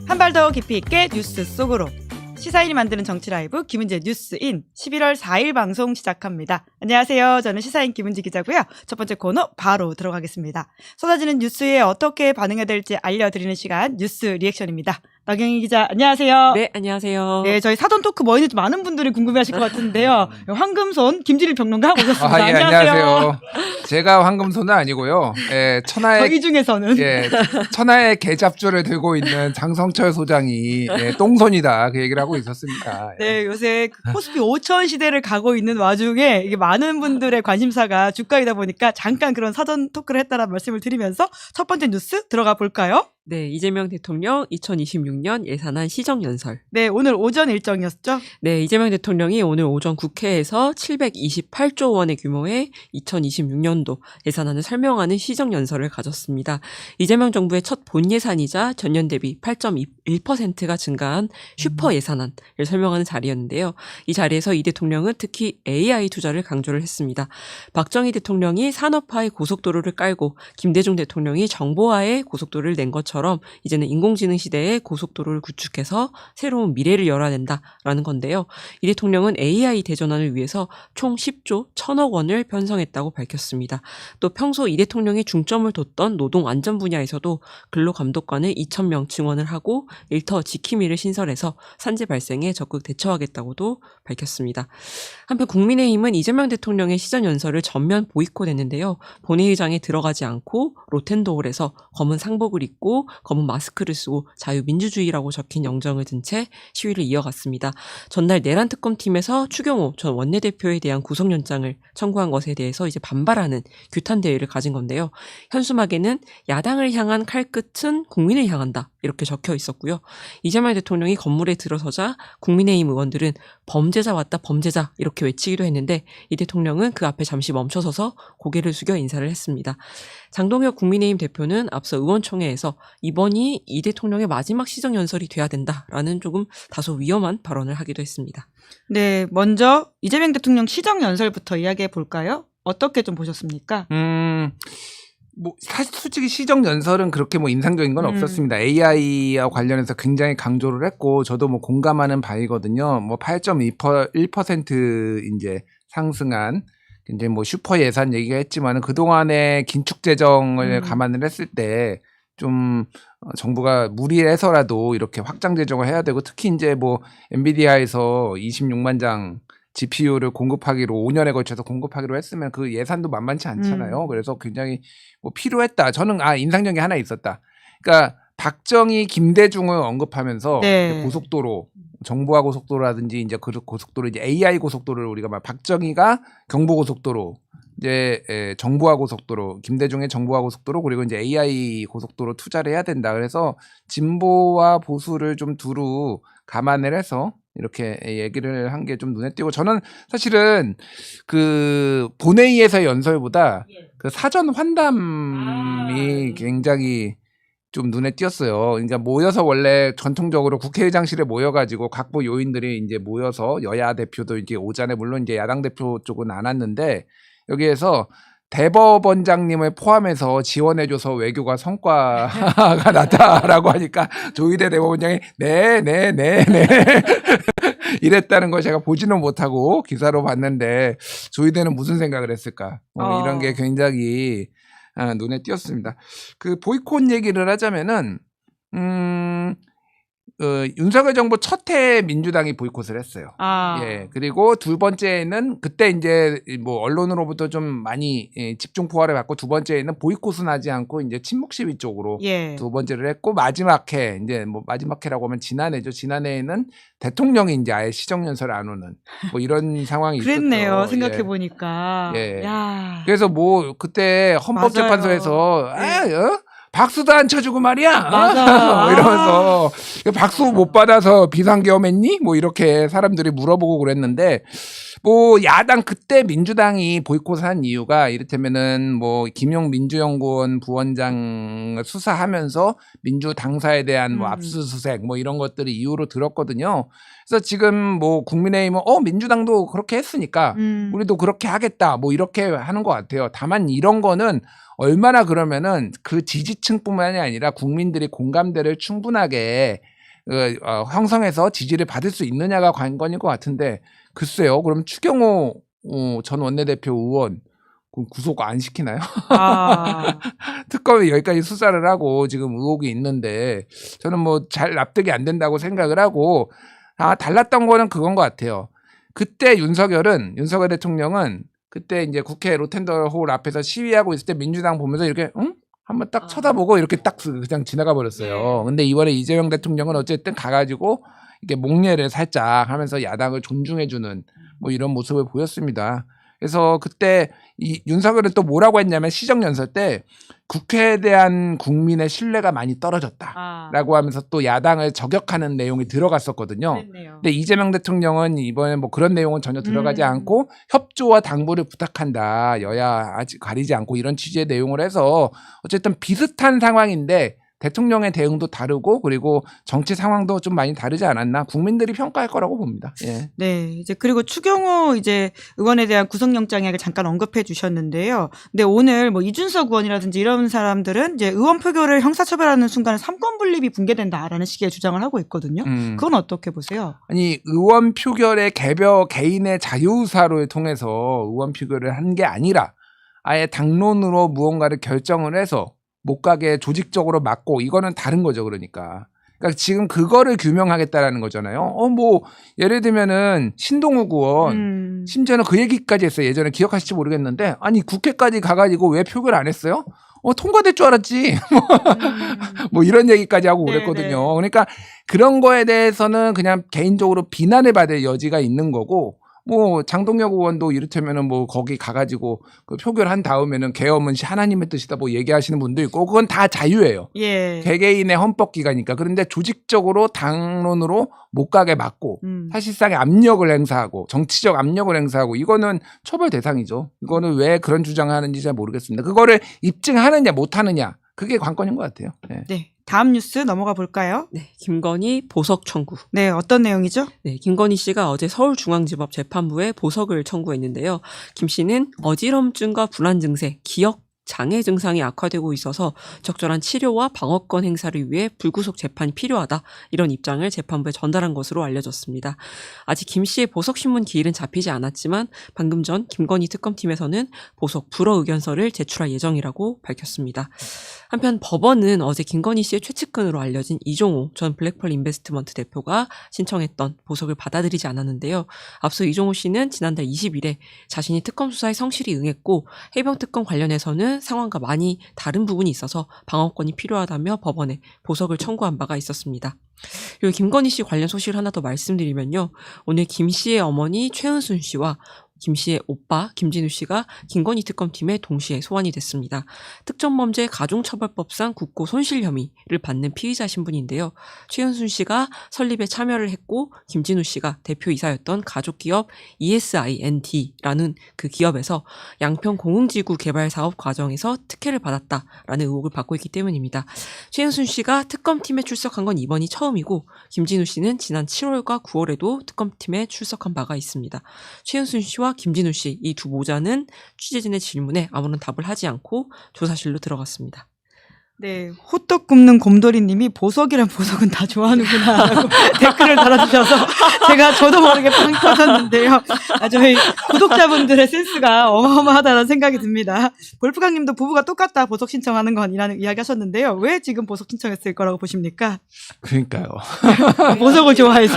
한 발 더 깊이 있게 뉴스 속으로 시사인이 만드는 정치 라이브 김은지의 뉴스인 11월 4일 방송 시작합니다. 안녕하세요. 저는 시사인 김은지 기자고요. 첫 번째 코너 바로 들어가겠습니다. 쏟아지는 뉴스에 어떻게 반응해야 될지 알려드리는 시간 뉴스 리액션입니다. 나경희 기자 안녕하세요. 네, 안녕하세요. 네, 저희 사전 토크 뭐 있는지 많은 분들이 궁금해하실 것 같은데요. 황금손 김진일 평론가 모셨습니다. 예, 안녕하세요. 제가 황금손은 아니고요. 예, 저희 중에서는 천하의 개잡주를 들고 있는 장성철 소장이 똥손이다 그 얘기를 하고 있었습니다. 네, 요새 코스피 5천 시대를 가고 있는 와중에 이게 많은 분들의 관심사가 주가이다 보니까 잠깐 그런 사전 토크를 했다는 말씀을 드리면서 첫 번째 뉴스 들어가 볼까요? 네, 이재명 대통령 2026년 예산안 시정연설. 네, 오늘 오전 일정이었죠? 네, 이재명 대통령이 오늘 오전 국회에서 728조 원의 규모의 2026년도 예산안을 설명하는 시정연설을 가졌습니다. 이재명 정부의 첫 본예산이자 전년 대비 8.1%가 증가한 슈퍼 예산안을 설명하는 자리였는데요. 이 자리에서 이 대통령은 특히 AI 투자를 강조를 했습니다. 박정희 대통령이 산업화의 고속도로를 깔고 김대중 대통령이 정보화의 고속도로를 낸 것처럼 이제는 인공지능 시대에 고속도로를 구축해서 새로운 미래를 열어낸다라는 건데요. 이 대통령은 AI 대전환을 위해서 총 10조 1천억 원을 편성했다고 밝혔습니다. 또 평소 이 대통령이 중점을 뒀던 노동 안전 분야에서도 근로감독관을 2,000명 증원을 하고 일터 지킴이를 신설해서 산재 발생에 적극 대처하겠다고도 밝혔습니다. 한편 국민의힘은 이재명 대통령의 시정연설을 전면 보이콧했는데요. 본회의장에 들어가지 않고 로텐도홀에서 검은 상복을 입고 검은 마스크를 쓰고 자유민주주의라고 적힌 영정을 든 채 시위를 이어갔습니다. 전날 내란 특검팀에서 추경호 전 원내대표에 대한 구속영장을 청구한 것에 대해서 이제 반발하는 규탄 대회를 가진 건데요. 현수막에는 야당을 향한 칼끝은 국민을 향한다 이렇게 적혀 있었고요. 이재명 대통령이 건물에 들어서자 국민의힘 의원들은 범죄자 왔다 범죄자 이렇게 외치기도 했는데 이 대통령은 그 앞에 잠시 멈춰서서 고개를 숙여 인사를 했습니다. 장동혁 국민의힘 대표는 앞서 의원총회에서 이번이 이 대통령의 마지막 시정연설이 돼야 된다라는 조금 다소 위험한 발언을 하기도 했습니다. 네, 먼저 이재명 대통령 시정연설부터 이야기해 볼까요? 어떻게 좀 보셨습니까? 사실 솔직히 시정연설은 그렇게 인상적인 건 없었습니다. AI와 관련해서 굉장히 강조를 했고 저도 공감하는 바이거든요. 8.1% 이제 상승한 이제 슈퍼 예산 얘기가 했지만은 그동안의 긴축 재정을 감안을 했을 때 좀 정부가 무리해서라도 이렇게 확장 재정을 해야 되고 특히 이제 엔비디아에서 26만 장 GPU를 공급하기로 5년에 걸쳐서 공급하기로 했으면 그 예산도 만만치 않잖아요. 그래서 굉장히 필요했다. 저는 인상적인 게 하나 있었다. 그러니까 박정희, 김대중을 언급하면서 네. 고속도로, 정보화 고속도로라든지 이제 그 고속도로 이제 AI 고속도로를 우리가 박정희가 경부고속도로, 이제 정보화 고속도로, 김대중의 정보화 고속도로 그리고 이제 AI 고속도로 투자를 해야 된다. 그래서 진보와 보수를 좀 두루 감안을 해서 이렇게 얘기를 한 게 좀 눈에 띄고 저는 사실은 그 본회의에서 연설보다 그 사전 환담이 굉장히 좀 눈에 띄었어요. 그러니까 모여서 원래 전통적으로 국회의장실에 모여가지고 각부 요인들이 이제 모여서 여야 대표도 이제 오전에 물론 이제 야당 대표 쪽은 안 왔는데 여기에서 대법원장님을 포함해서 지원해줘서 외교가 성과가 났다라고 하니까 조희대 대법원장이 네 이랬다는 걸 제가 보지는 못하고 기사로 봤는데 조희대는 무슨 생각을 했을까? 이런 게 굉장히 눈에 띄었습니다. 그 보이콧 얘기를 하자면은 윤석열 정부 첫 해 민주당이 보이콧을 했어요. 예. 그리고 두 번째는 그때 이제 언론으로부터 좀 많이 집중 포화를 받고 두 번째는 보이콧은 하지 않고 이제 침묵 시위 쪽으로 두 번째를 했고 마지막 해 이제 마지막 해라고 하면 지난해죠. 지난해에는 대통령이 이제 아예 시정연설을 안 오는 이런 상황이 그랬네요. 있었죠. 생각해 보니까. 예. 야. 그래서 그때 헌법재판소에서 박수도 안 쳐주고 말이야. 맞아. 이러면서 박수 못 받아서 비상계엄했니? 이렇게 사람들이 물어보고 그랬는데 야당 그때 민주당이 보이콧한 이유가 이를테면은 김용 민주연구원 부원장 수사하면서 민주 당사에 대한 압수수색 이런 것들이 이유로 들었거든요. 그래서 지금 국민의힘은 민주당도 그렇게 했으니까 우리도 그렇게 하겠다 이렇게 하는 것 같아요. 다만 이런 거는 얼마나 그러면은 그 지지층뿐만이 아니라 국민들이 공감대를 충분하게 형성해서 지지를 받을 수 있느냐가 관건일 것 같은데 글쎄요. 그럼 추경호 전 원내대표 의원 구속 안 시키나요? 아, 특검이 여기까지 수사를 하고 지금 의혹이 있는데 저는 뭐 잘 납득이 안 된다고 생각을 하고 달랐던 거는 그건 것 같아요. 그때 윤석열 대통령은 그때 이제 국회 로텐더홀 앞에서 시위하고 있을 때 민주당 보면서 이렇게 한번 딱 쳐다보고 이렇게 딱 그냥 지나가 버렸어요. 근데 이번에 이재명 대통령은 어쨌든 가가지고 이게 목례를 살짝 하면서 야당을 존중해주는 뭐 이런 모습을 보였습니다. 그래서 그때 이 윤석열은 또 뭐라고 했냐면 시정연설 때 국회에 대한 국민의 신뢰가 많이 떨어졌다라고 하면서 또 야당을 저격하는 내용이 들어갔었거든요. 그랬네요. 근데 이재명 대통령은 이번에 뭐 그런 내용은 전혀 들어가지 않고 협조와 당부를 부탁한다. 여야 아직 가리지 않고 이런 취지의 내용을 해서 어쨌든 비슷한 상황인데 대통령의 대응도 다르고 그리고 정치 상황도 좀 많이 다르지 않았나 국민들이 평가할 거라고 봅니다. 예. 네, 이제 그리고 추경호 이제 의원에 대한 구속영장을 잠깐 언급해 주셨는데요. 근데 오늘 뭐 이준석 의원이라든지 이런 사람들은 이제 의원 표결을 형사처벌하는 순간에 삼권 분립이 붕괴된다라는 식의 주장을 하고 있거든요. 그건 어떻게 보세요? 아니 의원 표결의 개인의 자유의사를 통해서 의원 표결을 한 게 아니라 아예 당론으로 무언가를 결정을 해서 못 가게 조직적으로 막고 이거는 다른 거죠. 그러니까 지금 그거를 규명하겠다라는 거잖아요. 뭐 예를 들면은 신동욱 의원 심지어는 그 얘기까지 했어요. 예전에 기억하실지 모르겠는데 아니 국회까지 가가지고 왜 표결 안 했어요? 통과될 줄 알았지. 뭐 이런 얘기까지 하고 그랬거든요. 그러니까 그런 거에 대해서는 그냥 개인적으로 비난을 받을 여지가 있는 거고 뭐 장동혁 의원도 이를테면은 뭐 거기 가가지고 그 표결한 다음에는 계엄은 하나님의 뜻이다 뭐 얘기하시는 분도 있고 그건 다 자유예요. 예. 개개인의 헌법 기관이니까. 그런데 조직적으로 당론으로 못 가게 막고 사실상의 압력을 행사하고 정치적 압력을 행사하고 이거는 처벌 대상이죠. 이거는 왜 그런 주장을 하는지 잘 모르겠습니다. 그거를 입증하느냐 못하느냐 그게 관건인 것 같아요. 네. 네. 다음 뉴스 넘어가 볼까요? 네, 김건희 보석 청구. 네, 어떤 내용이죠? 네, 김건희 씨가 어제 서울중앙지법 재판부에 보석을 청구했는데요. 김 씨는 어지럼증과 불안 증세, 기억 장애 증상이 악화되고 있어서 적절한 치료와 방어권 행사를 위해 불구속 재판이 필요하다. 이런 입장을 재판부에 전달한 것으로 알려졌습니다. 아직 김 씨의 보석 신문 기일은 잡히지 않았지만 방금 전 김건희 특검팀에서는 보석 불허 의견서를 제출할 예정이라고 밝혔습니다. 한편 법원은 어제 김건희 씨의 최측근으로 알려진 이종호 전 블랙펄 인베스트먼트 대표가 신청했던 보석을 받아들이지 않았는데요. 앞서 이종호 씨는 지난달 20일에 자신이 특검 수사에 성실히 응했고 해병특검 관련해서는 상황과 많이 다른 부분이 있어서 방어권이 필요하다며 법원에 보석을 청구한 바가 있었습니다. 그리고 김건희 씨 관련 소식을 하나 더 말씀드리면요. 오늘 김 씨의 어머니 최은순 씨와 김 씨의 오빠 김진우 씨가 김건희 특검팀에 동시에 소환이 됐습니다. 특정범죄 가중처벌법상 국고 손실 혐의를 받는 피의자 신분인데요. 최은순 씨가 설립에 참여를 했고 김진우 씨가 대표이사였던 가족기업 ESIND라는 그 기업에서 양평 공흥지구 개발 사업 과정에서 특혜를 받았다라는 의혹을 받고 있기 때문입니다. 최은순 씨가 특검팀에 출석한 건 이번이 처음이고 김진우 씨는 지난 7월과 9월에도 특검팀에 출석한 바가 있습니다. 최은순 씨와 김진우 씨, 이 두 모자는 취재진의 질문에 아무런 답을 하지 않고 조사실로 들어갔습니다. 네, 호떡 굽는 곰돌이님이 보석이란 보석은 다 좋아하는구나라고 댓글을 달아주셔서 저도 모르게 빵 터졌는데요. 저희 구독자분들의 센스가 어마어마하다는 생각이 듭니다. 볼프강님도 부부가 똑같다 보석 신청하는 건이라는 이야기 하셨는데요. 왜 지금 보석 신청했을 거라고 보십니까? 그러니까요. 보석을 좋아해서.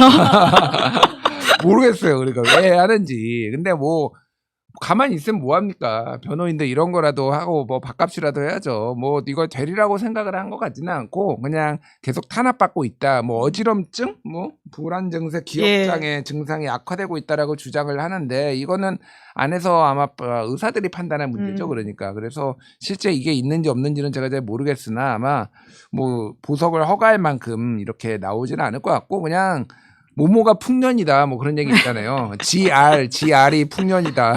모르겠어요. 그러니까 왜 하는지. 근데 뭐 가만히 있으면 뭐합니까? 변호인들 이런 거라도 하고 뭐 밥값이라도 해야죠. 뭐 이걸 되리라고 생각을 한 것 같지는 않고 그냥 계속 탄압받고 있다. 뭐 어지럼증, 뭐 불안 증세, 기억장애 증상이 악화되고 있다라고 주장을 하는데 이거는 안에서 아마 의사들이 판단할 문제죠. 그러니까 그래서 실제 이게 있는지 없는지는 제가 잘 모르겠으나 아마 뭐 보석을 허가할 만큼 이렇게 나오지는 않을 것 같고 그냥 모모가 풍년이다. 뭐 그런 얘기 있잖아요. GR이 풍년이다.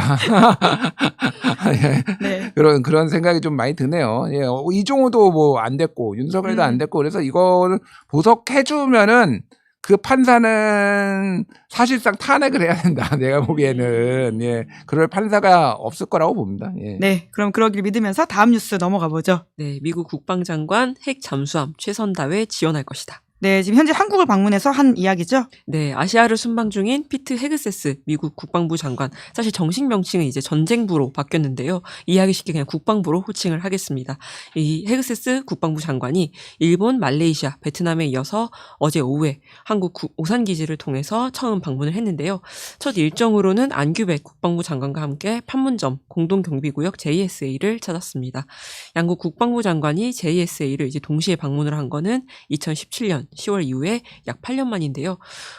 네. 그런 생각이 좀 많이 드네요. 예, 이종호도 뭐 안 됐고 윤석열도 안 됐고 그래서 이거를 보석해주면은 그 판사는 사실상 탄핵을 해야 된다. 내가 보기에는 예, 그럴 판사가 없을 거라고 봅니다. 예. 네, 그럼 그러길 믿으면서 다음 뉴스 넘어가 보죠. 네, 미국 국방장관 핵 잠수함 최선다회 지원할 것이다. 네, 지금 현재 한국을 방문해서 한 이야기죠. 네, 아시아를 순방 중인 피트 헤그세스 미국 국방부 장관. 사실 정식 명칭은 이제 전쟁부로 바뀌었는데요. 이해하기 쉽게 그냥 국방부로 호칭을 하겠습니다. 이 헤그세스 국방부 장관이 일본, 말레이시아, 베트남에 이어서 어제 오후에 한국 오산 기지를 통해서 처음 방문을 했는데요. 첫 일정으로는 안규백 국방부 장관과 함께 판문점 공동경비구역 JSA를 찾았습니다. 양국 국방부 장관이 JSA를 이제 동시에 방문을 한 거는 2017년 10월 이후에 약 8년 만인데요.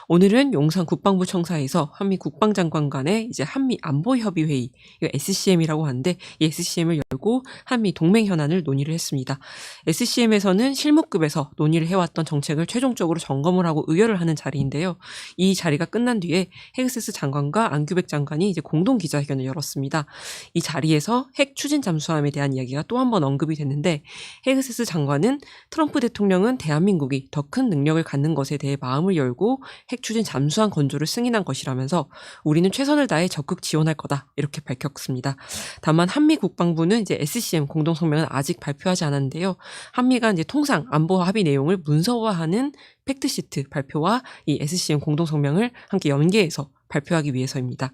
오늘은 용산 국방부 청사에서 한미 국방장관 간의 이제 한미 안보협의회의, 이거 SCM이라고 하는데 이 SCM을 열고 한미 동맹 현안을 논의를 했습니다. SCM에서는 실무급에서 논의를 해왔던 정책을 최종적으로 점검을 하고 의결을 하는 자리인데요. 이 자리가 끝난 뒤에 헤그세스 장관과 안규백 장관이 이제 공동 기자회견을 열었습니다. 이 자리에서 핵 추진 잠수함에 대한 이야기가 또 한 번 언급이 됐는데 헤그세스 장관은 트럼프 대통령은 대한민국이 더 큰 능력을 갖는 것에 대해 마음을 열고 핵 추진 잠수함 건조를 승인한 것이라면서 우리는 최선을 다해 적극 지원할 거다 이렇게 밝혔습니다. 다만 한미 국방부는 이제 SCM 공동 성명은 아직 발표하지 않았는데요. 한미가 이제 통상 안보 합의 내용을 문서화하는 팩트시트 발표와 이 SCM 공동 성명을 함께 연계해서 발표하기 위해서입니다.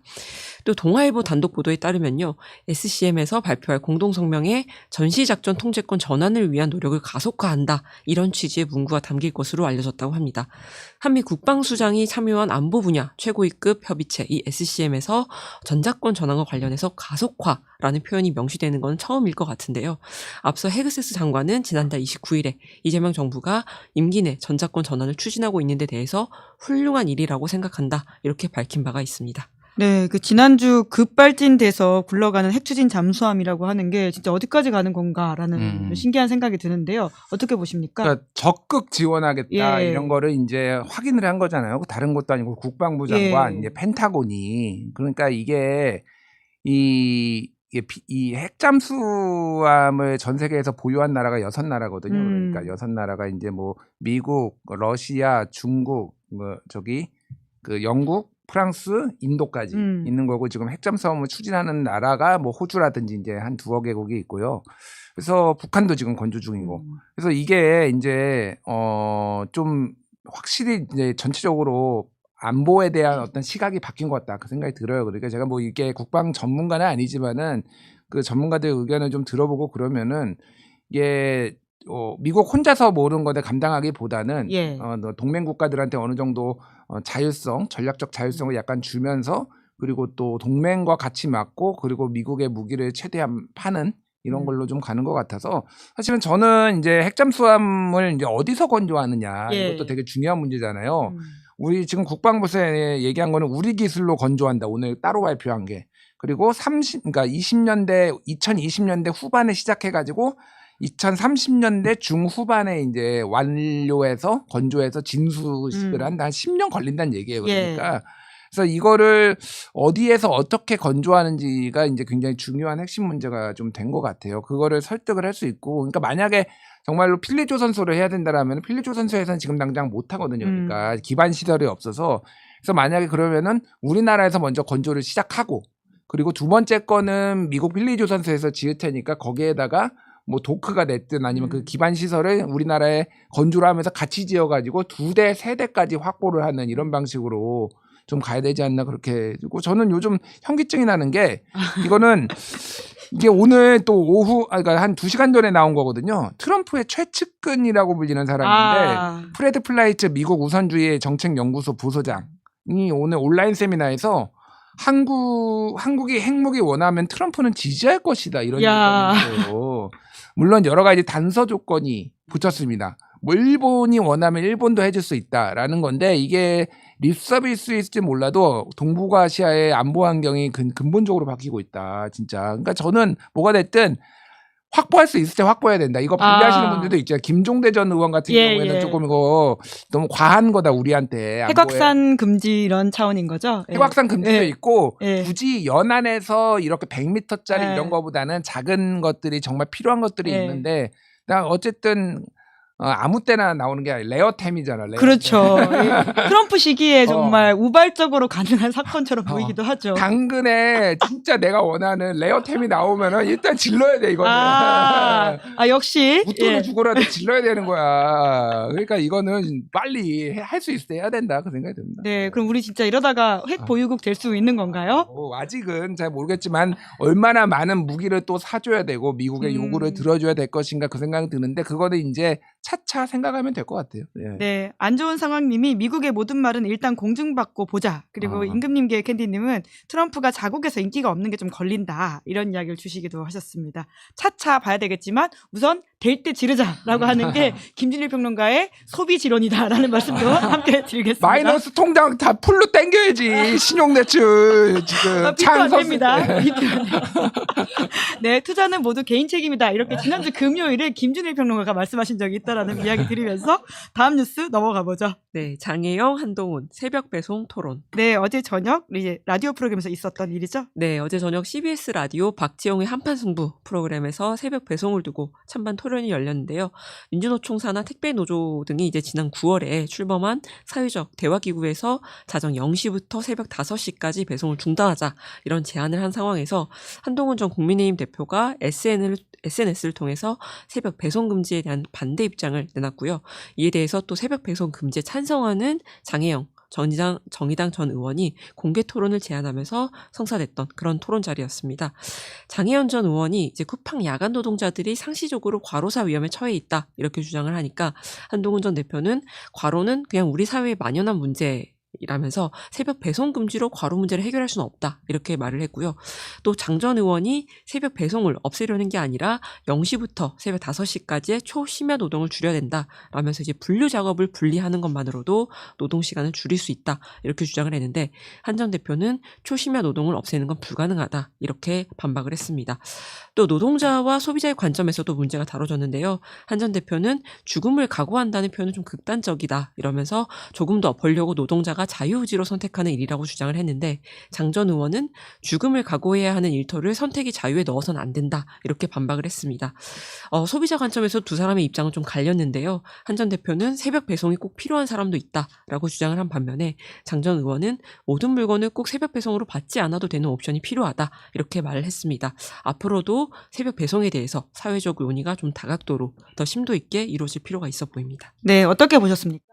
또 동아일보 단독 보도에 따르면요. SCM에서 발표할 공동성명에 전시작전 통제권 전환을 위한 노력을 가속화한다. 이런 취지의 문구가 담길 것으로 알려졌다고 합니다. 한미 국방수장이 참여한 안보 분야 최고위급 협의체 이 SCM에서 전자권 전환과 관련해서 가속화라는 표현이 명시되는 건 처음일 것 같은데요. 앞서 헤그세스 장관은 지난달 29일에 이재명 정부가 임기 내 전자권 전환을 추진하고 있는 데 대해서 훌륭한 일이라고 생각한다. 이렇게 밝힌 바가 있습니다. 네, 그 지난주 급발진돼서 굴러가는 핵추진 잠수함이라고 하는 게 진짜 어디까지 가는 건가라는 신기한 생각이 드는데요. 어떻게 보십니까? 그러니까 적극 지원하겠다 예. 이런 거를 이제 확인을 한 거잖아요. 다른 것도 아니고 국방부 장관, 예. 이제 펜타곤이. 그러니까 이게 이 핵잠수함을 전 세계에서 보유한 나라가 6나라거든요. 그러니까 6나라가 이제 뭐 미국, 러시아, 중국, 그 영국, 프랑스, 인도까지 있는 거고 지금 핵잠수함을 추진하는 나라가 뭐 호주라든지 이제 한 2여 개국이 있고요. 그래서 북한도 지금 건조 중이고. 그래서 이게 이제 좀 확실히 이제 전체적으로 안보에 대한 어떤 시각이 바뀐 것 같다 그 생각이 들어요. 그러니까 제가 뭐 이게 국방 전문가는 아니지만은 그 전문가들 의견을 좀 들어보고 그러면은 이게 미국 혼자서 모르는 것에 감당하기보다는 예. 동맹 국가들한테 어느 정도 자율성, 전략적 자율성을 약간 주면서 그리고 또 동맹과 같이 맞고 그리고 미국의 무기를 최대한 파는 이런 걸로 좀 가는 것 같아서 사실은 저는 이제 핵잠수함을 이제 어디서 건조하느냐 예. 이것도 되게 중요한 문제잖아요. 우리 지금 국방부에서 얘기한 거는 우리 기술로 건조한다. 오늘 따로 발표한 게. 그리고 그러니까 2020년대 후반에 시작해가지고 2030년대 중후반에 이제 완료해서 건조해서 진수식을 한다. 한 10년 걸린다는 얘기예요. 그러니까. 예. 그래서 이거를 어디에서 어떻게 건조하는지가 이제 굉장히 중요한 핵심 문제가 좀 된 것 같아요. 그거를 설득을 할 수 있고. 그러니까 만약에 정말로 필리조선소를 해야 된다라면 필리조선소에서는 지금 당장 못 하거든요. 그러니까 기반 시설이 없어서. 그래서 만약에 그러면은 우리나라에서 먼저 건조를 시작하고 그리고 두 번째 거는 미국 필리조선소에서 지을 테니까 거기에다가 뭐 도크가 됐든 아니면 그 기반 시설을 우리나라에 건조를 하면서 같이 지어가지고 2대, 3대까지 확보를 하는 이런 방식으로 좀 가야 되지 않나 그렇게. 그리고 저는 요즘 현기증이 나는 게 이거는 이게 오늘 또 오후 그러니까 한 2시간 전에 나온 거거든요. 트럼프의 최측근이라고 불리는 사람인데 프레드 플라이츠 미국 우선주의 정책연구소 부소장이 오늘 온라인 세미나에서 한국이 핵무기 원하면 트럼프는 지지할 것이다 이런 얘기를 했어요. 물론 여러 가지 단서 조건이 붙였습니다. 뭐 일본이 원하면 일본도 해줄 수 있다라는 건데 이게 립서비스일지 몰라도 동북아시아의 안보 환경이 근본적으로 바뀌고 있다. 진짜. 그러니까 저는 뭐가 됐든 확보할 수 있을 때 확보해야 된다. 이거 반대하시는 분들도 있잖아요. 김종대 전 의원 같은 경우에는 조금 이거 너무 과한 거다 우리한테. 핵확산 금지 이런 차원인 거죠? 핵확산 금지도 있고 굳이 연안에서 이렇게 100m짜리 이런 거보다는 작은 것들이 정말 필요한 것들이 있는데 어쨌든 아무 때나 나오는 게 아니라 레어템이잖아. 레어템. 그렇죠. 예. 트럼프 시기에 정말 우발적으로 가능한 사건처럼 보이기도 하죠. 당근에 진짜 내가 원하는 레어템이 나오면은 일단 질러야 돼 이거는. 역시 웃돈을 예. 주고라도 질러야 되는 거야. 그러니까 이거는 빨리 할 수 있을 때 해야 된다 그 생각이 듭니다. 네, 그럼 우리 진짜 이러다가 핵 보유국 될 수 있는 건가요? 아직은 잘 모르겠지만 얼마나 많은 무기를 또 사줘야 되고 미국의 요구를 들어줘야 될 것인가 그 생각이 드는데 그거는 이제 차차 생각하면 될 것 같아요. 예. 네, 안 좋은 상황님이 미국의 모든 말은 일단 공증받고 보자. 그리고 임금님계 캔디님은 트럼프가 자국에서 인기가 없는 게 좀 걸린다. 이런 이야기를 주시기도 하셨습니다. 차차 봐야 되겠지만 우선 될 때 지르자라고 하는 게 김준일 평론가의 소비 지론이다라는 말씀도 함께 드리겠습니다. 마이너스 통장 다 풀로 땡겨야지 신용대출 지금 빚도 안 창 됩니다. 빚도 안 돼요. 네, 투자는 모두 개인 책임이다. 이렇게 지난주 금요일에 김준일 평론가가 말씀하신 적이 있다라는 이야기 드리면서 다음 뉴스 넘어가 보죠. 네, 장혜영, 한동훈 새벽 배송 토론. 네, 어제 저녁 이제 라디오 프로그램에서 있었던 일이죠. 네, 어제 저녁 CBS 라디오 박지영의 한판 승부 프로그램에서 새벽 배송을 두고 찬반 토론이 열렸는데요. 민주노총 산하 택배노조 등이 이제 지난 9월에 출범한 사회적 대화기구에서 자정 0시부터 새벽 5시까지 배송을 중단하자 이런 제안을 한 상황에서 한동훈 전 국민의힘 대표가 SNS를 통해서 새벽 배송 금지에 대한 반대 입장을 내놨고요. 이에 대해서 또 새벽 배송 금지에 찬성하는 장혜영 정의당 전 의원이 공개 토론을 제안하면서 성사됐던 그런 토론 자리였습니다. 장혜연 전 의원이 이제 쿠팡 야간 노동자들이 상시적으로 과로사 위험에 처해 있다 이렇게 주장을 하니까 한동훈 전 대표는 과로는 그냥 우리 사회에 만연한 문제라면서 새벽 배송 금지로 과로 문제를 해결할 수는 없다 이렇게 말을 했고요. 또 장 전 의원이 새벽 배송을 없애려는 게 아니라 0시부터 새벽 5시까지의 초심야 노동을 줄여야 된다라면서 이제 분류 작업을 분리하는 것만으로도 노동 시간을 줄일 수 있다 이렇게 주장을 했는데 한 전 대표는 초심야 노동을 없애는 건 불가능하다 이렇게 반박을 했습니다. 또 노동자와 소비자의 관점에서도 문제가 다뤄졌는데요. 한 전 대표는 죽음을 각오한다는 표현은 좀 극단적이다 이러면서 조금 더 벌려고 노동자가 자유의지로 선택하는 일이라고 주장을 했는데 장 전 의원은 죽음을 각오해야 하는 일터를 선택의 자유에 넣어서는 안 된다 이렇게 반박을 했습니다. 소비자 관점에서 두 사람의 입장은 좀 갈렸는데요. 한 전 대표는 새벽 배송이 꼭 필요한 사람도 있다라고 주장을 한 반면에 장 전 의원은 모든 물건을 꼭 새벽 배송으로 받지 않아도 되는 옵션이 필요하다 이렇게 말을 했습니다. 앞으로도 새벽 배송에 대해서 사회적 논의가 좀 다각도로 더 심도 있게 이루어질 필요가 있어 보입니다. 네, 어떻게 보셨습니까?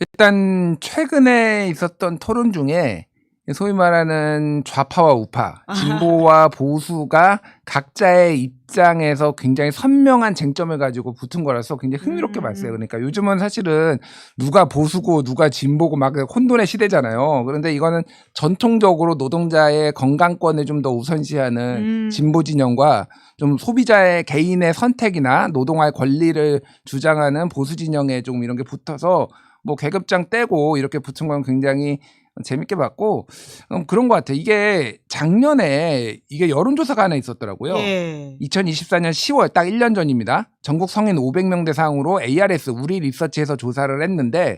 일단 최근에 있었던 토론 중에 소위 말하는 좌파와 우파, 진보와 보수가 각자의 입장에서 굉장히 선명한 쟁점을 가지고 붙은 거라서 굉장히 흥미롭게 봤어요. 그러니까 요즘은 사실은 누가 보수고 누가 진보고 막 혼돈의 시대잖아요. 그런데 이거는 전통적으로 노동자의 건강권을 좀 더 우선시하는 진보 진영과 좀 소비자의 개인의 선택이나 노동할 권리를 주장하는 보수 진영에 좀 이런 게 붙어서 뭐 계급장 떼고 이렇게 붙은 건 굉장히 재밌게 봤고 그런 것 같아요. 이게 작년에 이게 여론조사가 하나 있었더라고요. 예. 2024년 10월 딱 1년 전입니다. 전국 성인 500명 대상으로 ARS 우리 리서치에서 조사를 했는데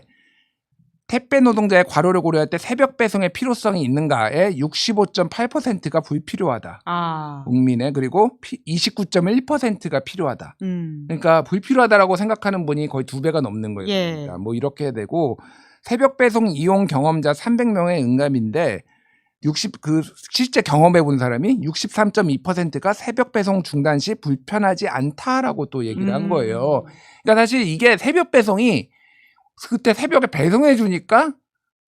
택배 노동자의 과로를 고려할 때 새벽 배송의 필요성이 있는가에 65.8%가 불필요하다. 국민의 그리고 29.1%가 필요하다. 그러니까 불필요하다라고 생각하는 분이 거의 2배가 넘는 거예요. 예. 그러니까 뭐 이렇게 되고 새벽 배송 이용 경험자 300명의 응답인데 실제 경험해 본 사람이 63.2%가 새벽 배송 중단 시 불편하지 않다라고 또 얘기를 한 거예요. 그러니까 사실 이게 새벽 배송이 그때 새벽에 배송해 주니까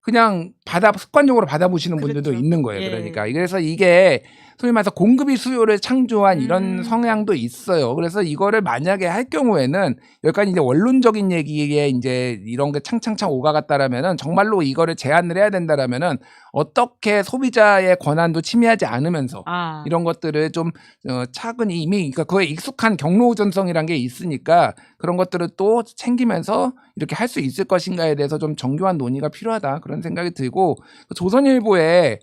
그냥 습관적으로 받아보시는 분들도 그렇죠. 있는 거예요. 예. 그러니까 그래서 이게 소위 말해서 공급이 수요를 창조한 이런 성향도 있어요. 그래서 이거를 만약에 할 경우에는 여기까지 이제 원론적인 얘기에 이제 이런 게 창창창 오가갔다라면은 정말로 이거를 제한을 해야 된다라면은 어떻게 소비자의 권한도 침해하지 않으면서 이런 것들을 좀 차근히 이미 그러니까 그거에 익숙한 경로우전성이란 게 있으니까 그런 것들을 또 챙기면서 이렇게 할 수 있을 것인가에 대해서 좀 정교한 논의가 필요하다 그런 생각이 들고 조선일보에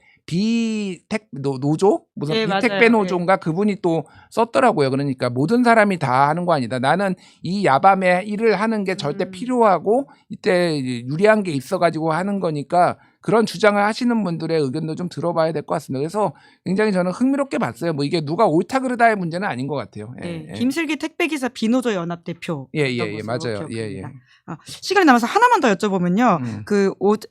노조? 무슨 예, 비택배 맞아요. 노조인가 그분이 또 썼더라고요. 그러니까 모든 사람이 다 하는 거 아니다. 나는 이 야밤에 일을 하는 게 절대 필요하고 이때 유리한 게 있어가지고 하는 거니까 그런 주장을 하시는 분들의 의견도 좀 들어봐야 될 것 같습니다. 그래서 굉장히 저는 흥미롭게 봤어요. 뭐 이게 누가 옳다 그르다의 문제는 아닌 것 같아요. 예, 네, 예. 김슬기 택배기사 비노조 연합 대표. 맞아요. 시간이 남아서 하나만 더 여쭤보면요.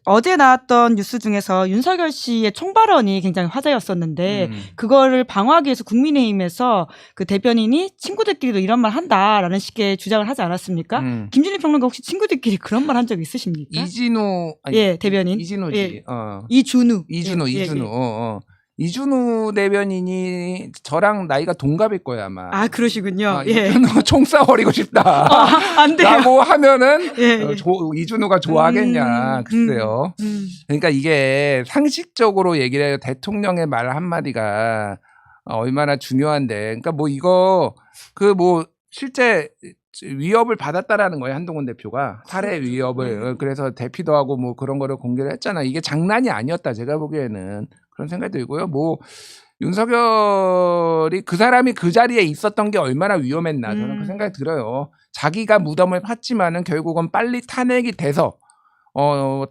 어제 나왔던 뉴스 중에서 윤석열 씨의 총발언이 굉장히 화제였었는데 그거를 방어하기 위해서 국민의힘에서 그 대변인이 친구들끼리도 이런 말 한다라는 식의 주장을 하지 않았습니까? 김준일 평론가 혹시 친구들끼리 그런 말 한 적 있으십니까? 이진우 대변인. 이진우지. 예. 이준우. 이준우 대변인이 저랑 나이가 동갑일 거예요 아마. 아 그러시군요. 이준우 총 쏴버리고 싶다. 안 돼요. 라고 하면은 예. 이준우가 좋아하겠냐. 글쎄요. 그러니까 이게 상식적으로 얘기를 해요. 대통령의 말 한마디가 얼마나 중요한데. 그러니까 뭐 이거 실제 위협을 받았다라는 거예요. 한동훈 대표가 살해 위협을. 그래서 대피도 하고 뭐 그런 거를 공개를 했잖아. 이게 장난이 아니었다. 제가 보기에는 그런 생각이 들고요. 뭐 윤석열이 그 사람이 그 자리에 있었던 게 얼마나 위험했나 저는 그 생각이 들어요. 자기가 무덤을 팠지만은 결국은 빨리 탄핵이 돼서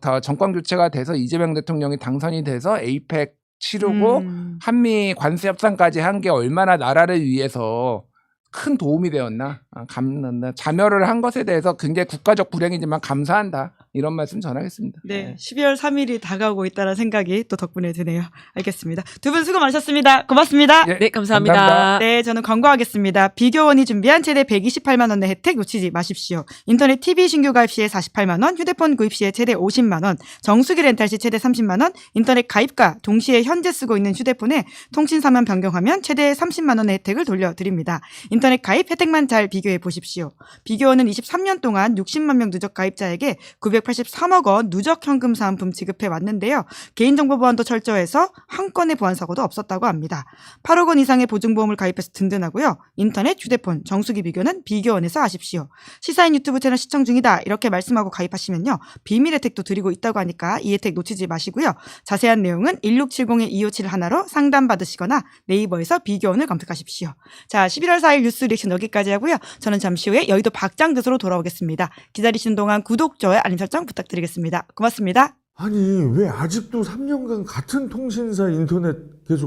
다 정권 교체가 돼서 이재명 대통령이 당선이 돼서 에이펙 치르고 한미 관세 협상까지 한 게 얼마나 나라를 위해서 큰 도움이 되었나 자멸을 한 것에 대해서 굉장히 국가적 불행이지만 감사한다 이런 말씀 전하겠습니다. 네, 12월 3일이 다가오고 있다는 생각이 또 덕분에 드네요. 알겠습니다. 두 분 수고 많으셨습니다. 고맙습니다. 예, 네, 감사합니다. 감사합니다. 네, 저는 광고하겠습니다. 비교원이 준비한 최대 128만 원의 혜택 놓치지 마십시오. 인터넷 TV 신규 가입 시에 48만 원, 휴대폰 구입 시에 최대 50만 원, 정수기 렌탈 시 최대 30만 원, 인터넷 가입과 동시에 현재 쓰고 있는 휴대폰에 통신 사면 변경하면 최대 30만 원의 혜택을 돌려드립니다. 인터넷 가입 혜택만 잘 비교해 보십시오. 비교원은 23년 동안 60만 명 누적 가입자에게 983억 원 누적 현금 사은품 지급해 왔는데요. 개인정보 보안도 철저해서 한 건의 보안 사고도 없었다고 합니다. 8억 원 이상의 보증보험을 가입해서 든든하고요. 인터넷, 휴대폰, 정수기 비교는 비교원에서 하십시오. 시사인 유튜브 채널 시청 중이다 이렇게 말씀하고 가입하시면요. 비밀 혜택도 드리고 있다고 하니까 이 혜택 놓치지 마시고요. 자세한 내용은 1670-2571로 상담받으시거나 네이버에서 비교원을 검색하십시오. 자, 11월 4일 뉴스 리액션 여기까지 하고요. 저는 잠시 후에 여의도 박장듯으로 돌아오겠습니다. 기다리시는 동안 구독, 좋아요, 알림 설정 부탁드리겠습니다. 고맙습니다. 아니 왜 아직도 3년간 같은 통신사 인터넷 계속